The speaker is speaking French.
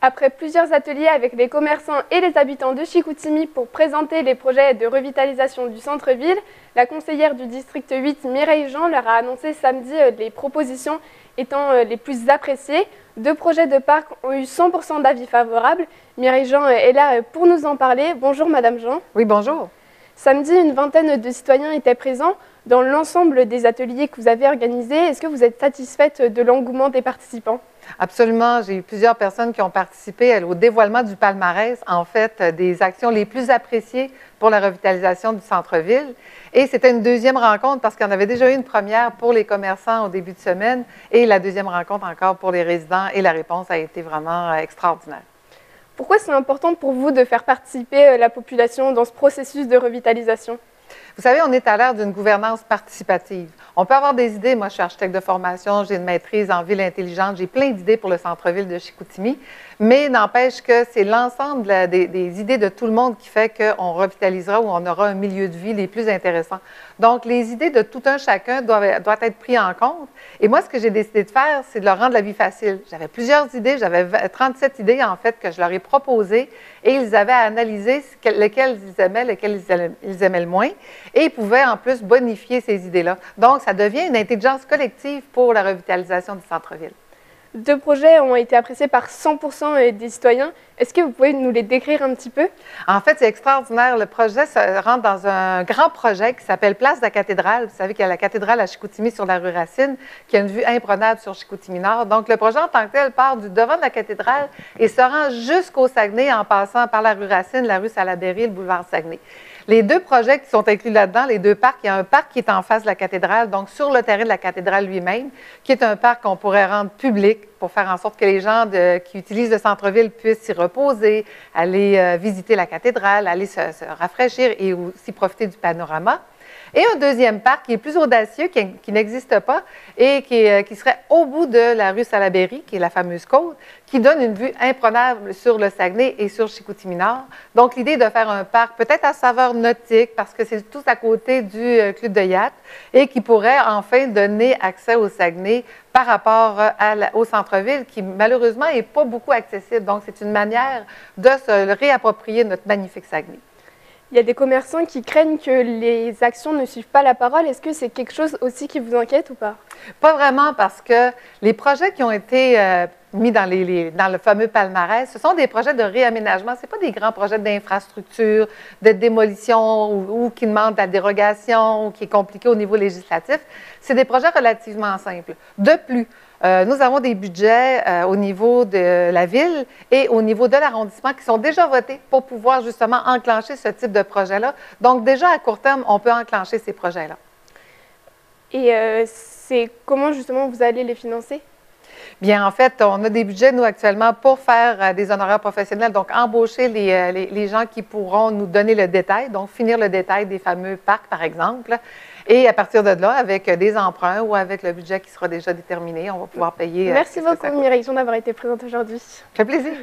Après plusieurs ateliers avec les commerçants et les habitants de Chicoutimi pour présenter les projets de revitalisation du centre-ville, la conseillère du district 8, Mireille Jean, leur a annoncé samedi les propositions étant les plus appréciées. 2 projets de parc ont eu 100% d'avis favorables. Mireille Jean est là pour nous en parler. Bonjour Madame Jean. Oui, bonjour. Samedi, une vingtaine de citoyens étaient présents dans l'ensemble des ateliers que vous avez organisés. Est-ce que vous êtes satisfaite de l'engouement des participants? Absolument. J'ai eu plusieurs personnes qui ont participé au dévoilement du palmarès, en fait, des actions les plus appréciées pour la revitalisation du centre-ville. Et c'était une deuxième rencontre parce qu'il y en avait déjà eu une première pour les commerçants au début de semaine et la deuxième rencontre encore pour les résidents et la réponse a été vraiment extraordinaire. Pourquoi c'est important pour vous de faire participer la population dans ce processus de revitalisation? Vous savez, on est à l'ère d'une gouvernance participative. On peut avoir des idées. Moi, je suis architecte de formation, j'ai une maîtrise en ville intelligente, j'ai plein d'idées pour le centre-ville de Chicoutimi, mais n'empêche que c'est l'ensemble des idées de tout le monde qui fait qu'on revitalisera ou on aura un milieu de vie les plus intéressants. Donc, les idées de tout un chacun doivent être prises en compte. Et moi, ce que j'ai décidé de faire, c'est de leur rendre la vie facile. J'avais plusieurs idées, j'avais 37 idées, en fait, que je leur ai proposées et ils avaient à analyser lesquelles ils aimaient, lesquelles ils aimaient le moins. Et ils pouvaient en plus bonifier ces idées-là. Donc, ça devient une intelligence collective pour la revitalisation du centre-ville. 2 projets ont été appréciés par 100% des citoyens. Est-ce que vous pouvez nous les décrire un petit peu? En fait, c'est extraordinaire. Le projet rentre dans un grand projet qui s'appelle Place de la Cathédrale. Vous savez qu'il y a la cathédrale à Chicoutimi sur la rue Racine, qui a une vue imprenable sur Chicoutimi-Nord. Donc, le projet en tant que tel part du devant de la cathédrale et se rend jusqu'au Saguenay en passant par la rue Racine, la rue Salaberry et le boulevard Saguenay. Les 2 projets qui sont inclus là-dedans, les 2 parcs, il y a un parc qui est en face de la cathédrale, donc sur le terrain de la cathédrale lui-même, qui est un parc qu'on pourrait rendre public pour faire en sorte que les gens qui utilisent le centre-ville puissent s'y reposer, aller visiter la cathédrale, aller se rafraîchir et aussi profiter du panorama. Et un deuxième parc qui est plus audacieux, qui n'existe pas et qui serait au bout de la rue Salaberry, qui est la fameuse côte, qui donne une vue imprenable sur le Saguenay et sur Chicoutimi-Nord. Donc, l'idée est de faire un parc peut-être à saveur nautique parce que c'est tout à côté du club de yacht et qui pourrait enfin donner accès au Saguenay par rapport au centre-ville qui, malheureusement, n'est pas beaucoup accessible. Donc, c'est une manière de se réapproprier notre magnifique Saguenay. Il y a des commerçants qui craignent que les actions ne suivent pas la parole. Est-ce que c'est quelque chose aussi qui vous inquiète ou pas? Pas vraiment, parce que les projets qui ont été mis dans le fameux palmarès, ce sont des projets de réaménagement. Ce ne sont pas des grands projets d'infrastructure, de démolition ou qui demandent la dérogation ou qui est compliqué au niveau législatif. C'est des projets relativement simples. De plus, nous avons des budgets au niveau de la ville et au niveau de l'arrondissement qui sont déjà votés pour pouvoir justement enclencher ce type de projet-là. Donc, déjà à court terme, on peut enclencher ces projets-là. Et c'est comment justement vous allez les financer? Bien, en fait, on a des budgets, nous, actuellement, pour faire des honoraires professionnels, donc embaucher les gens qui pourront nous donner le détail, donc finir le détail des fameux parcs, par exemple. Et à partir de là, avec des emprunts ou avec le budget qui sera déjà déterminé, on va pouvoir payer. Merci beaucoup, Mireille, d'avoir été présente aujourd'hui. Ça fait plaisir.